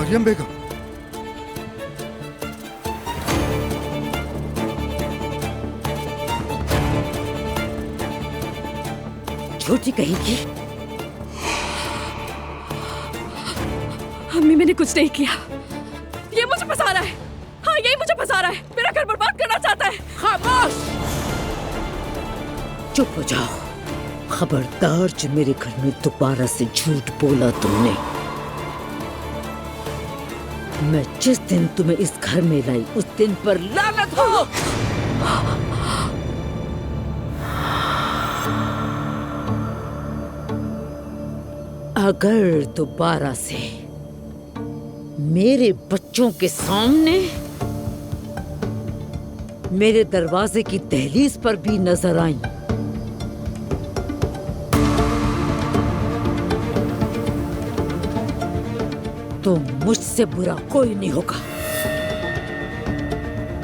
मरियम बेगम, झूठी कहेगी। अम्मी मैंने कुछ नहीं किया, ये मुझे फंसा रहा है। हाँ यही मुझे फंसा रहा है, मेरा घर बर्बाद करना चाहता है। खामोश, चुप हो जाओ। खबरदार जो मेरे घर में दोबारा से झूठ बोला तुमने। मैं जिस दिन तुम्हें इस घर में लाई उस दिन पर लानत हो। अगर दोबारा से मेरे बच्चों के सामने मेरे दरवाजे की दहलीज पर भी नजर आई तो मुझसे बुरा कोई नहीं होगा।